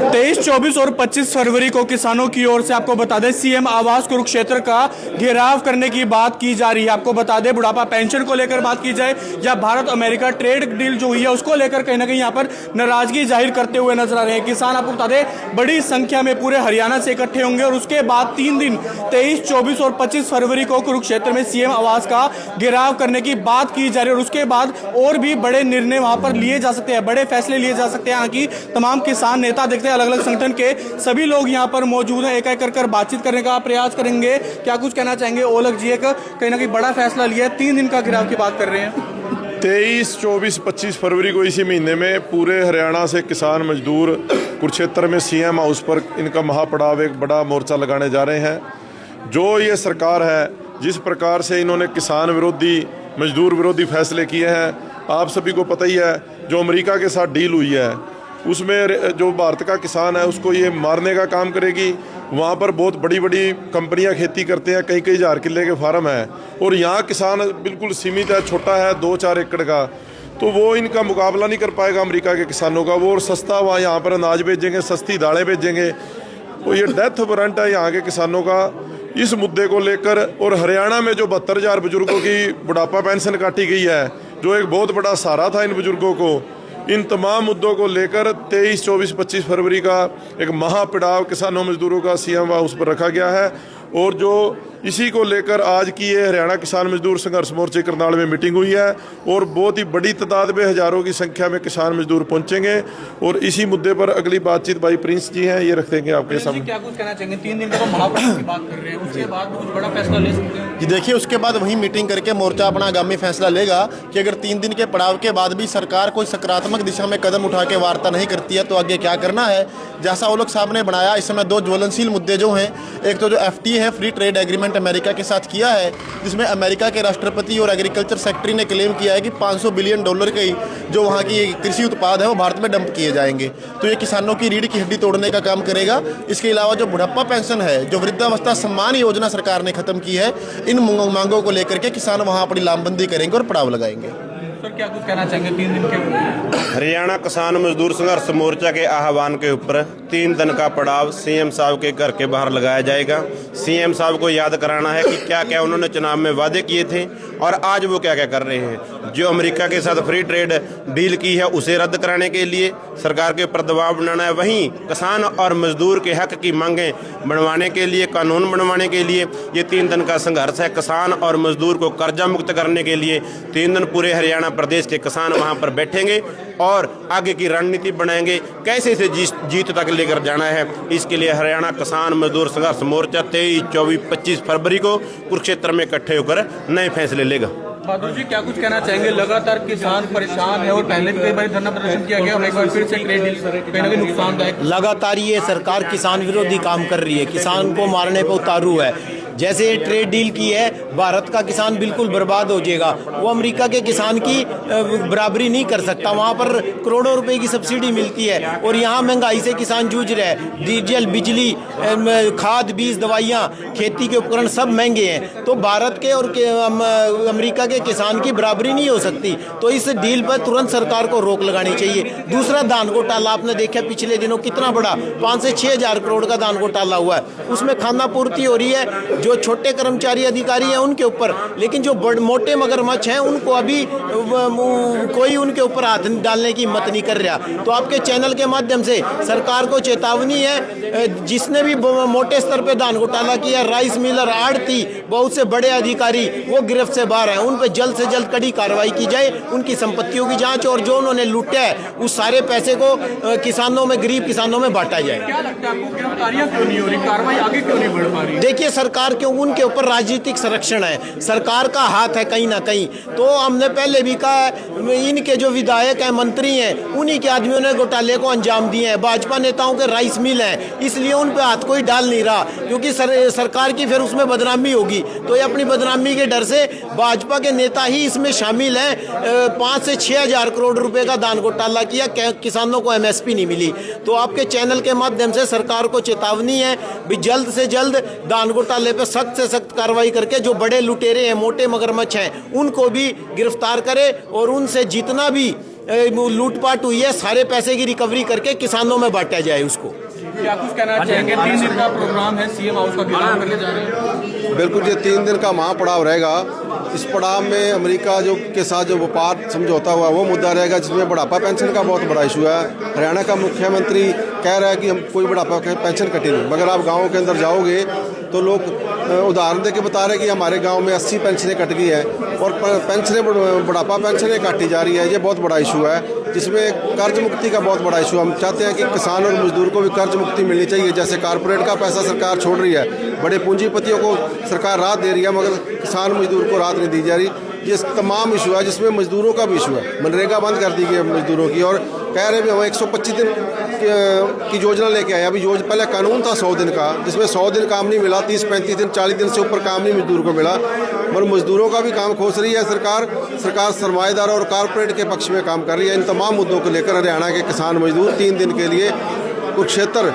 23, 24 और 25 फरवरी को किसानों की ओर से आपको बता दें सीएम आवास कुरुक्षेत्र का घेराव करने की बात की जा रही है। आपको बता दें बुढ़ापा पेंशन को लेकर बात की जाए या भारत अमेरिका ट्रेड डील जो हुई है उसको लेकर कहीं ना कहीं यहाँ पर नाराजगी जाहिर करते हुए नजर आ रहे हैं किसान। आपको बता दें बड़ी संख्या में पूरे हरियाणा से इकट्ठे होंगे और उसके बाद 3 दिन 23, 24 और 25 फरवरी को कुरुक्षेत्र में सीएम आवास का घेराव करने की बात की जा रही है और उसके बाद और भी बड़े निर्णय वहां पर लिए जा सकते हैं, बड़े फैसले लिए जा सकते हैं। यहाँ की तमाम किसान नेता देखते हैं, अलग अलग संगठन के सभी लोग यहाँ पर मौजूद हैं। एक एक कर बातचीत करने का प्रयास करेंगे। क्या कुछ कहना चाहेंगे ओलख जी? एक कहीं ना कहीं बड़ा फैसला लिया है, 3 दिन का घेराव की बात कर रहे हैं। 23, 24, 25 फरवरी को इसी महीने में पूरे हरियाणा से किसान मजदूर कुरुक्षेत्र में सीएम हाउस पर इनका महापड़ाव एक बड़ा मोर्चा लगाने जा रहे हैं। जो ये सरकार है, जिस प्रकार से इन्होंने किसान विरोधी मजदूर विरोधी फैसले किए हैं, आप सभी को पता ही है। जो अमेरिका के साथ डील हुई है उसमें जो भारत का किसान है उसको ये मारने का काम करेगी। वहाँ पर बहुत बड़ी बड़ी कंपनियाँ खेती करते हैं, कई कई हज़ार किले के फार्म है और यहाँ किसान बिल्कुल सीमित है, छोटा है 2-4 एकड़ का, तो वो इनका मुकाबला नहीं कर पाएगा अमेरिका के किसानों का। वो और सस्ता वहाँ यहाँ पर अनाज भेजेंगे, सस्ती दालें भेजेंगे। तो ये डेथ वारंट है यहाँ के किसानों का इस मुद्दे को लेकर। और हरियाणा में जो 72,000 बुजुर्गों की बुढ़ापा पेंशन काटी गई है, जो एक बहुत बड़ा सहारा था इन बुजुर्गों को, इन तमाम मुद्दों को लेकर 23, 24, 25 फरवरी का एक महापड़ाव किसानों मजदूरों का सीएम हाउस पर रखा गया है। और जो इसी को लेकर आज की ये हरियाणा किसान मजदूर संघर्ष मोर्चे करनाल में मीटिंग हुई है और बहुत ही बड़ी तादाद में हजारों की संख्या में किसान मजदूर पहुंचेंगे। और इसी मुद्दे पर अगली बातचीत भाई प्रिंस जी हैं, ये रखेंगे आपके सामने। क्या कुछ कहना चाहेंगे? 3 दिन का तो महापड़ाव की बात कर रहे हैं, उसके बाद कुछ बड़ा फैसला ले सकते हैं जी। देखिए, उसके बाद वहीं मीटिंग करके मोर्चा अपना आगामी फैसला लेगा कि अगर 3 दिन के पड़ाव के बाद भी सरकार कोई सकारात्मक दिशा में कदम उठा के वार्ता नहीं करती है तो आगे क्या करना है। जैसा ओलख साहब ने बनाया, इस समय 2 ज्वलनशील मुद्दे जो हैं, एक तो जो FTA है, फ्री ट्रेड एग्रीमेंट अमेरिका के साथ किया है, जिसमें अमेरिका के राष्ट्रपति और एग्रीकल्चर सेक्रेटरी ने क्लेम किया है कि $500 बिलियन के जो वहाँ की कृषि उत्पाद है वो भारत में डंप किए जाएंगे। तो ये किसानों की रीढ़ की हड्डी तोड़ने का काम करेगा। इसके अलावा जो बुढ़ापा पेंशन है, जो वृद्धावस्था सम्मान योजना सरकार ने खत्म की है, इन मांगों को लेकर के किसान वहाँ अपनी लामबंदी करेंगे और पड़ाव लगाएंगे। सर क्या कुछ कहना चाहेंगे 3 दिन के? हरियाणा किसान मजदूर संघर्ष मोर्चा के आह्वान के ऊपर 3 दिन का पड़ाव सीएम साहब के घर के बाहर लगाया जाएगा। सीएम साहब को याद कराना है कि क्या क्या उन्होंने चुनाव में वादे किए थे और आज वो क्या क्या कर रहे हैं। जो अमेरिका के साथ फ्री ट्रेड डील की है उसे रद्द कराने के लिए सरकार के ऊपर दबाव बनाना है। वहीं किसान और मजदूर के हक की मांगें बनवाने के लिए, कानून बनवाने के लिए ये 3 दिन का संघर्ष है। किसान और मजदूर को कर्जा मुक्त करने के लिए 3 दिन पूरे हरियाणा प्रदेश के किसान वहां पर बैठेंगे और आगे की रणनीति बनाएंगे, कैसे इसे जीत तक लेकर जाना है। इसके लिए हरियाणा किसान मजदूर संघर्ष मोर्चा 23, 24, 25 फरवरी को कुरुक्षेत्र में इकट्ठे होकर नए फैसले लेगा। बहादुर जी क्या कुछ कहना चाहेंगे? लगातार किसान परेशान है और पहले भी कई बार धरना प्रदर्शन किया गया और एक बार फिर से ट्रेड डील कहीं ना कहीं नुकसानदायक। लगातार ये सरकार किसान विरोधी काम कर रही है, किसान को मारने पर उतारू है। जैसे ये ट्रेड डील की है, भारत का किसान बिल्कुल बर्बाद हो जाएगा। वो अमेरिका के किसान की बराबरी नहीं कर सकता। वहाँ पर करोड़ों रुपए की सब्सिडी मिलती है और यहाँ महंगाई से किसान जूझ रहे हैं। डीजल, बिजली, खाद, बीज, दवाइयाँ, खेती के उपकरण सब महंगे हैं। तो भारत के और अमेरिका के किसान की बराबरी नहीं हो सकती। तो इस डील पर तुरंत सरकार को रोक लगानी चाहिए। दूसरा, दान घोटाला आपने देखा पिछले दिनों कितना बड़ा, 5 से 6 हज़ार करोड़ का दान घोटाला हुआ है। उसमें खाना पूर्ति हो रही है जो छोटे कर्मचारी अधिकारी हैं उनके ऊपर, लेकिन जो बड़े मोटे मगरमच्छ हैं उनको अभी कोई उनके ऊपर हाथ डालने की हिम्मत नहीं कर रहा। तो आपके चैनल के माध्यम से सरकार को चेतावनी है, जिसने भी मोटे स्तर पे दान घोटाला किया, राइस मिलर, आड़ती, बहुत से बड़े अधिकारी वो गिरफ्त से बाहर हैं, उन पर जल्द से जल्द कड़ी कार्रवाई की जाए, उनकी संपत्तियों की जांच और जो उन्होंने लूटा है उस सारे पैसे को किसानों में, गरीब किसानों में बांटा जाए। क्या लगता है आपको गिरफ्तारियां क्यों नहीं हो रही, कार्रवाई आगे क्यों नहीं बढ़ पा रही? देखिए, सरकार क्यों, उनके ऊपर राजनीतिक संरक्षण है, सरकार का हाथ है कहीं ना कहीं। तो हमने पहले भी कहा, इनके जो विधायक हैं, मंत्री हैं, उन्हीं के आदमियों ने घोटाले को अंजाम दिए हैं। भाजपा नेताओं के राइस मिल हैं, इसलिए उन पे हाथ कोई डाल नहीं रहा, क्योंकि सरकार की फिर उसमें बदनामी होगी। तो ये अपनी बदनामी के डर से भाजपा के नेता ही इसमें शामिल हैं। 5 से 6 हज़ार करोड़ रुपए का दान घोटाला किया, किसानों को MSP नहीं मिली। तो आपके चैनल के माध्यम से सरकार को चेतावनी है भी जल्द से जल्द दान घोटाले पे सख्त से सख्त कार्रवाई करके जो बड़े लुटेरे हैं, मोटे मगरमच्छ हैं, उनको भी गिरफ्तार करे और उनसे जितना भी लूटपाट हुई है, सारे पैसे की रिकवरी करके किसानों में बांटा जाए उसको। क्या कुछ कहना चाहेंगे? 3 दिन का प्रोग्राम है, सीएम हाउस का घेराव करने जा रहे हैं। बिल्कुल, ये 3 दिन का महापड़ाव रहेगा। इस पड़ाव में अमेरिका जो के साथ जो व्यापार समझौता हुआ वो मुद्दा रहेगा, जिसमें बुढ़ापा पेंशन का बहुत बड़ा इशू है। हरियाणा का मुख्यमंत्री कह रहा है कि हम कोई बुढ़ापा पेंशन कटे नहीं, मगर आप गाँव के अंदर जाओगे तो लोग उदाहरण दे के बता रहे हैं कि हमारे गांव में 80 पेंशनें कट गई है और पेंशनें बुढ़ापा पेंशनें काटी जा रही है। ये बहुत बड़ा इशू है, जिसमें कर्ज मुक्ति का बहुत बड़ा इशू। हम चाहते हैं कि किसान और मजदूर को भी कर्ज मुक्ति मिलनी चाहिए। जैसे कारपोरेट का पैसा सरकार छोड़ रही है, बड़े पूंजीपतियों को सरकार राहत दे रही है, मगर किसान मजदूर को राहत नहीं दी जा रही। ये तमाम इशू है, जिसमें मजदूरों का भी इशू है। मनरेगा बंद कर दी गई है मजदूरों की, और कह रहे भी हम 125 दिन की योजना लेके आए। अभी पहले कानून था 100 दिन का, जिसमें 100 दिन काम नहीं मिला, 30-35 दिन 40 दिन से ऊपर काम नहीं मजदूर को मिला। और मजदूरों का भी काम खोस रही है सरकार सरमाएदार और कारपोरेट के पक्ष में काम कर रही है। इन तमाम मुद्दों को लेकर हरियाणा के किसान मजदूर 3 दिन के लिए कुरुक्षेत्र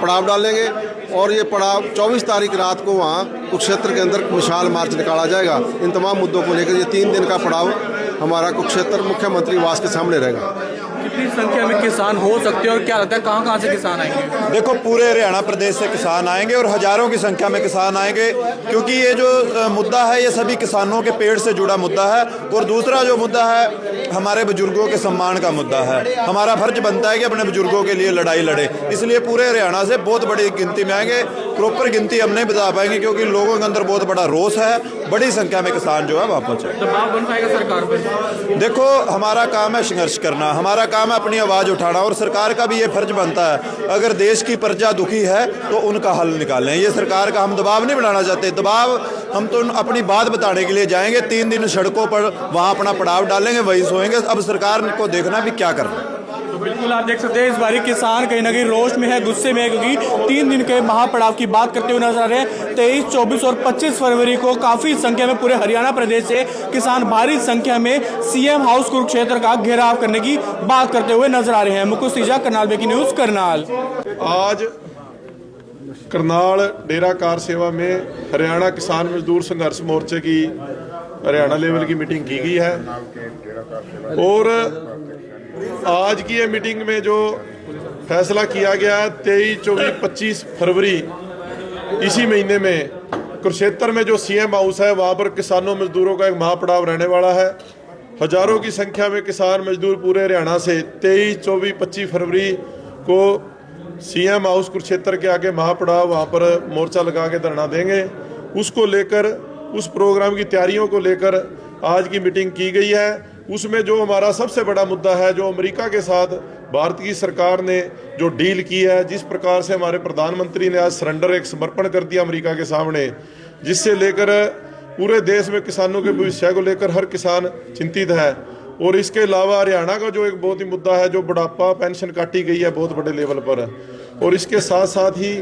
पड़ाव डालेंगे, और ये पड़ाव 24 तारीख रात को वहाँ कुरुक्षेत्र के अंदर विशाल मार्च निकाला जाएगा। इन तमाम मुद्दों को लेकर ये 3 दिन का पड़ाव हमारा कुरुक्षेत्र मुख्यमंत्री आवास के सामने रहेगा। कितनी संख्या में किसान हो सकते हैं और क्या लगता है कहाँ से किसान आएंगे? देखो, पूरे हरियाणा प्रदेश से किसान आएंगे और हजारों की संख्या में किसान आएंगे, क्योंकि ये जो मुद्दा है ये सभी किसानों के पेट से जुड़ा मुद्दा है। और दूसरा जो मुद्दा है हमारे बुजुर्गों के सम्मान का मुद्दा है। हमारा फर्ज बनता है कि अपने बुजुर्गों के लिए लड़ाई लड़े, इसलिए पूरे हरियाणा से बहुत बड़ी गिनती में आएंगे। प्रॉपर गिनती हम नहीं बता पाएंगे, क्योंकि लोगों के अंदर बहुत बड़ा रोष है। बड़ी संख्या में किसान जो है वहाँ पहुँचे। दबाव बन पाएगा सरकार पर? देखो, हमारा काम है संघर्ष करना, हमारा काम है अपनी आवाज़ उठाना, और सरकार का भी ये फर्ज बनता है अगर देश की प्रजा दुखी है तो उनका हल निकालें। ये सरकार का हम दबाव नहीं बनाना चाहते। दबाव हम तो अपनी बात बताने के लिए जाएंगे। 3 दिन सड़कों पर वहाँ अपना पड़ाव डालेंगे, वहीं सोएंगे। अब सरकार को देखना भी क्या करना है। तो बिल्कुल आप देख सकते हैं इस बारी किसान कहीं ना कहीं रोष में है, गुस्से में है, क्योंकि 3 दिन के महापड़ाव की बात करते हुए नजर आ रहे हैं। 23, 24 और 25 फरवरी को काफी संख्या में पूरे हरियाणा प्रदेश से किसान भारी संख्या में सीएम हाउस कुरुक्षेत्र का घेराव करने की बात करते हुए नजर आ रहे हैं। Mukul सीजा, Karnal breaking news, Karnal. आज करनाल डेरा कार सेवा में हरियाणा किसान मजदूर संघर्ष मोर्चे की हरियाणा लेवल की मीटिंग की गई है, और आज की ये मीटिंग में जो फैसला किया गया 23, 24, 25 फरवरी इसी महीने में कुरुक्षेत्र में जो सीएम हाउस है वहाँ पर किसानों मजदूरों का एक महापड़ाव रहने वाला है। हजारों की संख्या में किसान मजदूर पूरे हरियाणा से 23, 24, 25 फरवरी को सीएम हाउस कुरुक्षेत्र के आगे महापड़ाव वहाँ पर मोर्चा लगा के धरना देंगे। उसको लेकर, उस प्रोग्राम की तैयारियों को लेकर आज की मीटिंग की गई है। उसमें जो हमारा सबसे बड़ा मुद्दा है, जो अमेरिका के साथ भारत की सरकार ने जो डील की है, जिस प्रकार से हमारे प्रधानमंत्री ने आज सरेंडर एक समर्पण कर दिया अमेरिका के सामने, जिससे लेकर पूरे देश में किसानों के भविष्य को लेकर हर किसान चिंतित है। और इसके अलावा हरियाणा का जो एक बहुत ही मुद्दा है, जो बुढ़ापा पेंशन काटी गई है बहुत बड़े लेवल पर, और इसके साथ साथ ही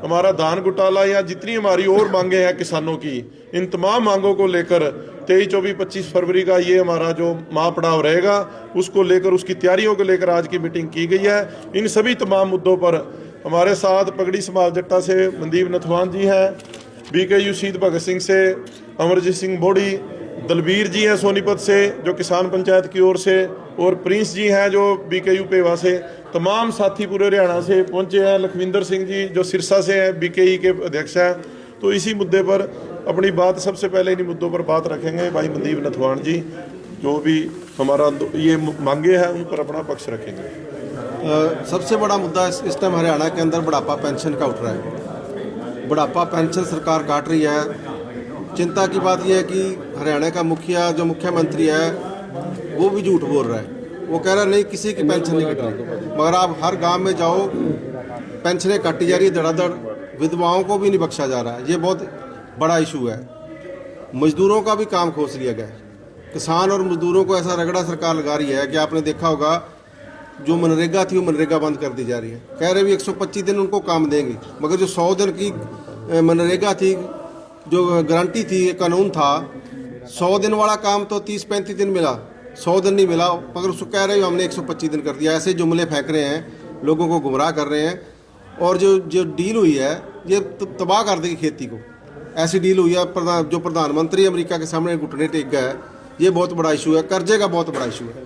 हमारा धान घोटाला या जितनी हमारी और मांगे हैं किसानों की, इन तमाम मांगों को लेकर 23, 24, 25 फरवरी का ये हमारा जो महापड़ाव रहेगा, उसको लेकर, उसकी तैयारियों को लेकर आज की मीटिंग की गई है। इन सभी तमाम मुद्दों पर हमारे साथ पगड़ी समाज जट्टा से मनदीप नथवान जी हैं, बीकेयू शहीद भगत सिंह से अमरजीत सिंह बोड़ी, दलबीर जी हैं सोनीपत से जो किसान पंचायत की ओर से, और प्रिंस जी हैं जो बीकेयू पेवा से। तमाम साथी पूरे हरियाणा से पहुंचे हैं। लखविंदर सिंह जी जो सिरसा से हैं, बीकेई के अध्यक्ष हैं। तो इसी मुद्दे पर अपनी बात सबसे पहले इन्हीं मुद्दों पर बात रखेंगे भाई मनदीप नथवान जी, जो भी हमारा ये मांगे हैं उन पर अपना पक्ष रखेंगे। सबसे बड़ा मुद्दा इस टाइम हरियाणा के अंदर बुढ़ापा पेंशन का उठ रहा है। बुढ़ापा पेंशन सरकार काट रही है। चिंता की बात यह है कि हरियाणा का मुखिया जो मुख्यमंत्री है वो भी झूठ बोल रहा है। वो कह रहा है नहीं, किसी की पेंशन नहीं कट रही, मगर आप हर गांव में जाओ पेंशनें काटी जा रही है धड़ाधड़। विधवाओं को भी नहीं बख्शा जा रहा है। ये बहुत बड़ा इशू है। मजदूरों का भी काम खोस लिया गया है। किसान और मजदूरों को ऐसा रगड़ा सरकार लगा रही है कि आपने देखा होगा जो मनरेगा थी वो मनरेगा बंद कर दी जा रही है। कह रहे भी 125 दिन उनको काम देंगे, मगर जो 100 दिन की मनरेगा थी, जो गारंटी थी, कानून था, 100 दिन वाला काम तो 30-35 दिन मिला, 100 दिन नहीं मिला, मगर उसको कह रहे हो हमने 125 दिन कर दिया। ऐसे जुमले फेंक रहे हैं, लोगों को गुमराह कर रहे हैं। और जो डील हुई है ये तबाह कर देगी खेती को। ऐसी डील हुई है, जो प्रधानमंत्री अमेरिका के सामने घुटने टेक गया है, ये बहुत बड़ा इशू है। कर्जे का बहुत बड़ा इशू है।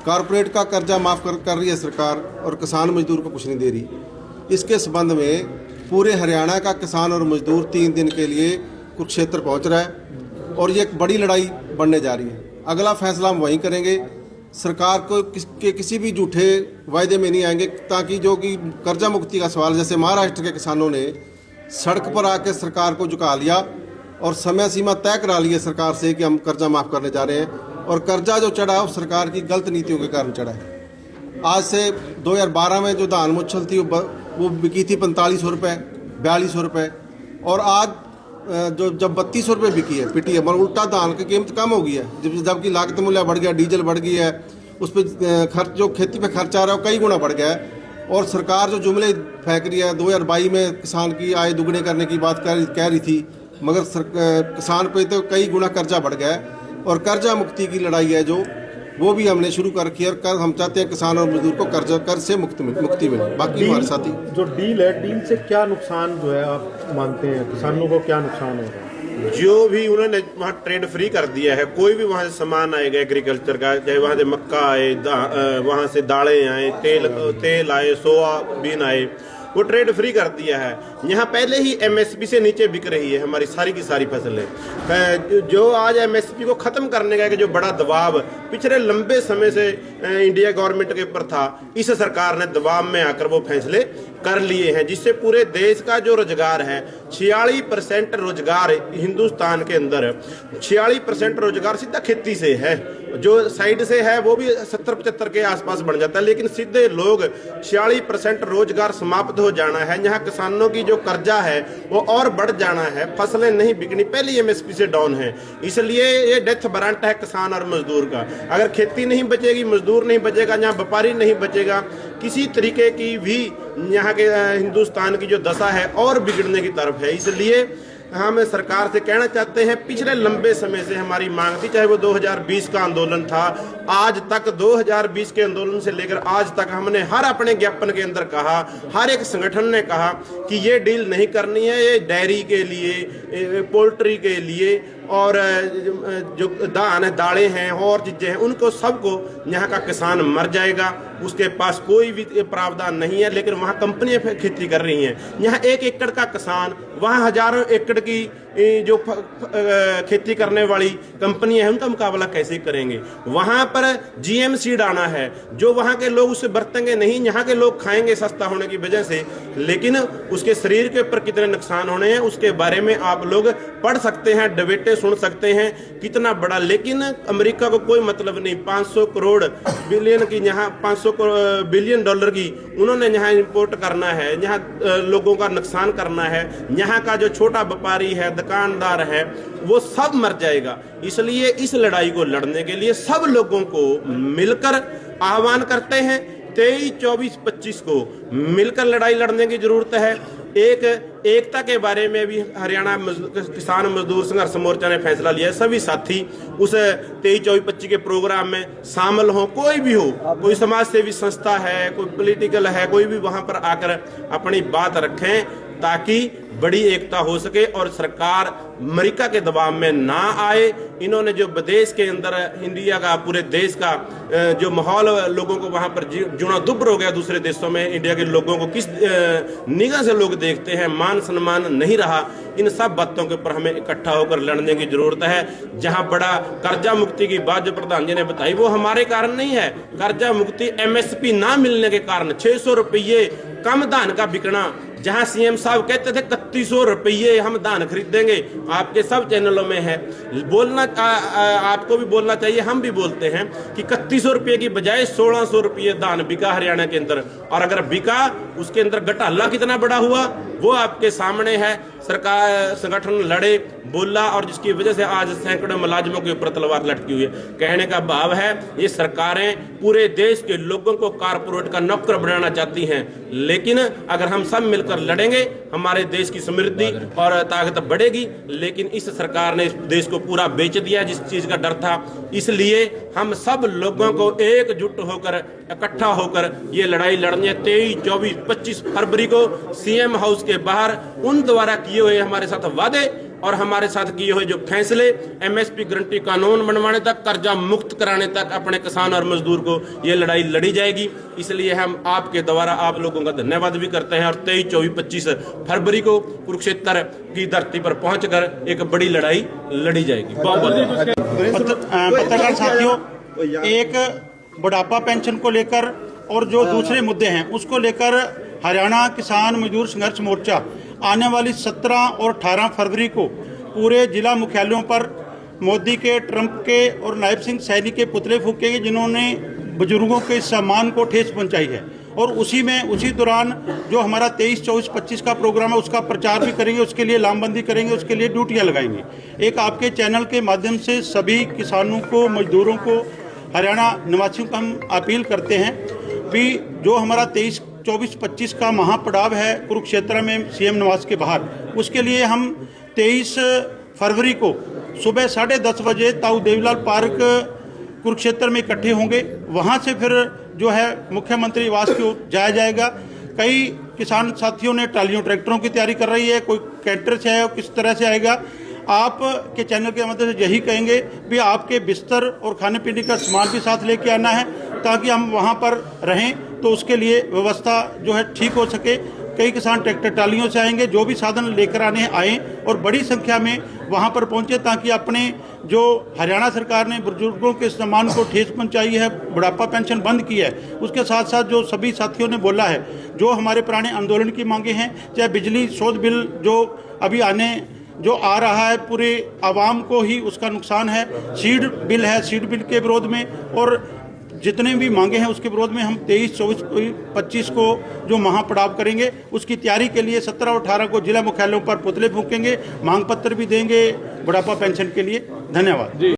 कारपोरेट का कर्जा माफ़ कर रही है सरकार और किसान मजदूर को कुछ नहीं दे रही। इसके संबंध में पूरे हरियाणा का किसान और मजदूर 3 दिन के लिए कुरुक्षेत्र पहुंच रहा है और ये एक बड़ी लड़ाई बढ़ने जा रही है। अगला फैसला हम वहीं करेंगे। सरकार को किसी भी झूठे वायदे में नहीं आएंगे, ताकि जो कि कर्जा मुक्ति का सवाल, जैसे महाराष्ट्र के किसानों ने सड़क पर आके सरकार को झुका लिया और समय सीमा तय करा ली है सरकार से कि हम कर्जा माफ़ करने जा रहे हैं, और कर्जा जो चढ़ा है वो सरकार की गलत नीतियों के कारण चढ़ा है। आज से 2012 में जो धान मुच्छल थी वो बिकी थी 4500 रुपये, 4200 रुपये, और आज जब 3200 रुपये बिकी है पिटी है, मगर उल्टा धान की कीमत कम हो गई है, जबकि लागत मूल्य बढ़ गया, डीजल बढ़ गई है, उस पर खर्च जो खेती पे खर्च आ रहा है वो कई गुना बढ़ गया है। और सरकार जो जुमले फेंक रही है, 2022 में किसान की आय दुगने करने की बात कह रही थी, मगर किसान पे तो कई गुना कर्जा बढ़ गया है। और कर्जा मुक्ति की लड़ाई है जो वो भी हमने शुरू कर रखी है, और हम चाहते हैं किसान और मजदूर को कर्ज से मुक्ति मिले। बाकी हमारे साथी जो डील है, डील से क्या नुकसान जो है आप मानते हैं, किसानों को क्या नुकसान होगा? जो भी उन्होंने वहाँ ट्रेड फ्री कर दिया है, कोई भी वहाँ से सामान आएगा एग्रीकल्चर का, चाहे वहाँ से मक्का आए, वहाँ से दालें आए, तेल आए, सोयाबीन आए, वो ट्रेड फ्री कर दिया है। यहाँ पहले ही एमएसपी से नीचे बिक रही है हमारी सारी की सारी फसलें। जो आज एमएसपी को ख़त्म करने का जो बड़ा दबाव पिछले लंबे समय से इंडिया गवर्नमेंट के ऊपर था, इस सरकार ने दबाव में आकर वो फैसले कर लिए हैं, जिससे पूरे देश का जो रोजगार है, 46% रोजगार हिंदुस्तान के अंदर 46% रोजगार सीधा खेती से है। जो साइड से है वो भी 70-75 के आसपास बढ़ जाता है, लेकिन सीधे लोग 46% रोजगार समाप्त हो जाना है। यहाँ किसानों की जो कर्जा है वो और बढ़ जाना है, फसलें नहीं बिकनी, पहली एमएसपी से डाउन है। इसलिए ये डेथ वारंट है किसान और मजदूर का। अगर खेती नहीं बचेगी, मजदूर नहीं बचेगा, यहाँ व्यापारी नहीं बचेगा, किसी तरीके की भी यहाँ के हिंदुस्तान की जो दशा है और बिगड़ने की तरफ है। इसलिए हम सरकार से कहना चाहते हैं, पिछले लंबे समय से हमारी मांग थी, चाहे वो 2020 का आंदोलन था, आज तक 2020 के आंदोलन से लेकर आज तक हमने हर अपने ज्ञापन के अंदर कहा, हर एक संगठन ने कहा कि ये डील नहीं करनी है, ये डेयरी के लिए, पोल्ट्री के लिए, और जो दालें हैं और चीज़ें हैं, उनको सबको यहाँ का किसान मर जाएगा, उसके पास कोई भी प्रावधान नहीं है। लेकिन वहाँ कंपनियाँ खेती कर रही हैं। यहाँ 1 एकड़ का किसान वहाँ हजारों एकड़ की जो खेती करने वाली कंपनियां हैं उनका मुकाबला कैसे करेंगे? वहाँ पर जीएम सीड आना है, जो वहाँ के लोग उससे बरतेंगे नहीं, यहाँ के लोग खाएंगे सस्ता होने की वजह से, लेकिन उसके शरीर के ऊपर कितने नुकसान होने हैं उसके बारे में आप लोग पढ़ सकते हैं, डिबेटें सुन सकते हैं, कितना बड़ा। लेकिन अमेरिका को कोई मतलब नहीं, 500 करोड़ बिलियन की यहाँ 500 बिलियन डॉलर की उन्होंने यहाँ इंपोर्ट करना है, यहाँ लोगों का नुकसान करना है। यहाँ का जो छोटा व्यापारी है, दुकानदार है, वो सब मर जाएगा। इसलिए इस लड़ाई को लड़ने के लिए सब लोगों को मिलकर आह्वान करते हैं, 23, 24, 25 को मिलकर लड़ाई लड़ने की जरूरत है। एकता के बारे में भी हरियाणा किसान मजदूर संघर्ष मोर्चा ने फैसला लिया है। सभी साथी उस 23, 24, 25 के प्रोग्राम में शामिल हो, कोई भी हो, कोई समाज सेवी संस्था है, कोई पॉलिटिकल है, कोई भी वहां पर आकर अपनी बात रखें, ताकि बड़ी एकता हो सके और सरकार अमेरिका के दबाव में ना आए। इन्होंने जो विदेश के अंदर इंडिया का, पूरे देश का जो माहौल लोगों को वहाँ पर जुड़ा दुब्र हो गया, दूसरे देशों में इंडिया के लोगों को किस निगाह से लोग देखते हैं, मान सम्मान नहीं रहा, इन सब बातों के ऊपर हमें इकट्ठा होकर लड़ने की जरूरत है। जहाँ बड़ा कर्जा मुक्ति की बात जो प्रधान जी ने बताई वो हमारे कारण नहीं है, कर्जा मुक्ति एमएसपी ना मिलने के कारण 600 रुपये कम धान का बिकना, जहां सीएम साहब कहते थे 3100 रुपये हम धान खरीदेंगे, आपके सब चैनलों में है, बोलना आपको भी बोलना चाहिए, हम भी बोलते हैं कि 3100 रुपये की बजाय 1600 रुपये धान बिका हरियाणा के अंदर। और अगर बिका, उसके अंदर घटाला कितना बड़ा हुआ वो आपके सामने है। सरकार संगठन लड़े, बोला, और जिसकी वजह से आज सैकड़ों मुलाजिमों के ऊपर तलवार लटकी हुई है। कहने का भाव है, ये सरकारें पूरे देश के लोगों को कारपोरेट का नौकर बनाना चाहती हैं, लेकिन अगर हम सब मिलकर लड़ेंगे हमारे देश की समृद्धि और ताकत बढ़ेगी। लेकिन इस सरकार ने इस देश को पूरा बेच दिया जिस चीज का डर था। इसलिए हम सब लोगों को एकजुट होकर, इकट्ठा होकर ये लड़ाई लड़नी है। 23, 24, 25 फरवरी को सीएम हाउस के बाहर उन द्वारा किए हुए हमारे साथ वादे और हमारे साथ किए हुए जो फैसले एमएसपी गारंटी कानून बनवाने तक, कर्जा मुक्त कराने तक अपने किसान और मजदूर को ये लड़ाई लड़ी जाएगी। इसलिए हम आपके द्वारा आप लोगों का धन्यवाद भी करते हैं और 23, 24, 25 फरवरी को कुरुक्षेत्र की धरती पर पहुंचकर एक बड़ी लड़ाई लड़ी जाएगी। बहुत बहुत पत्रकार साथियों, एक बुढ़ापा पेंशन को लेकर और जो दूसरे मुद्दे हैं उसको लेकर हरियाणा किसान मजदूर संघर्ष मोर्चा आने वाली 17 और 18 फरवरी को पूरे जिला मुख्यालयों पर मोदी के, ट्रंप के और नायब सिंह सैनी के पुतले फूकेंगे जिन्होंने बुजुर्गों के सम्मान को ठेस पहुंचाई है। और उसी दौरान जो हमारा 23, 24, 25 का प्रोग्राम है उसका प्रचार भी करेंगे, उसके लिए लामबंदी करेंगे, उसके लिए ड्यूटियां लगाएंगे। एक आपके चैनल के माध्यम से सभी किसानों को, मजदूरों को, हरियाणा निवासियों को हम अपील करते हैं भी जो हमारा 23, 24, 25 का महापड़ाव है कुरुक्षेत्र में सीएम निवास के बाहर, उसके लिए हम 23 फरवरी को सुबह 10:30 बजे ताऊ देवीलाल पार्क कुरुक्षेत्र में इकट्ठे होंगे। वहाँ से फिर जो है मुख्यमंत्री निवास की ओर जाया जाएगा। कई किसान साथियों ने ट्रालियों, ट्रैक्टरों की तैयारी कर रही है, कोई कैंटर से है, किस तरह से आएगा। आप के चैनल के मदद से यही कहेंगे भी आपके बिस्तर और खाने पीने का सामान भी साथ लेके आना है ताकि हम वहाँ पर रहें, तो उसके लिए व्यवस्था जो है ठीक हो सके। कई किसान ट्रैक्टर ट्रालियों से आएंगे, जो भी साधन लेकर आने आएँ और बड़ी संख्या में वहाँ पर पहुँचे ताकि अपने जो हरियाणा सरकार ने बुजुर्गों के सम्मान को ठेस पहुँचाई है, बुढ़ापा पेंशन बंद की है, उसके साथ साथ जो सभी साथियों ने बोला है जो हमारे पुराने आंदोलन की मांगे हैं, चाहे बिजली शोध बिल जो अभी जो आ रहा है पूरे आवाम को ही उसका नुकसान है, सीड बिल है, सीड बिल के विरोध में और जितने भी मांगे हैं उसके विरोध में हम 23, 24, 25 को जो महापड़ाव करेंगे उसकी तैयारी के लिए 17 और 18 को जिला मुख्यालयों पर पुतले फूकेंगे, मांग पत्र भी देंगे बुढ़ापा पेंशन के लिए। धन्यवाद।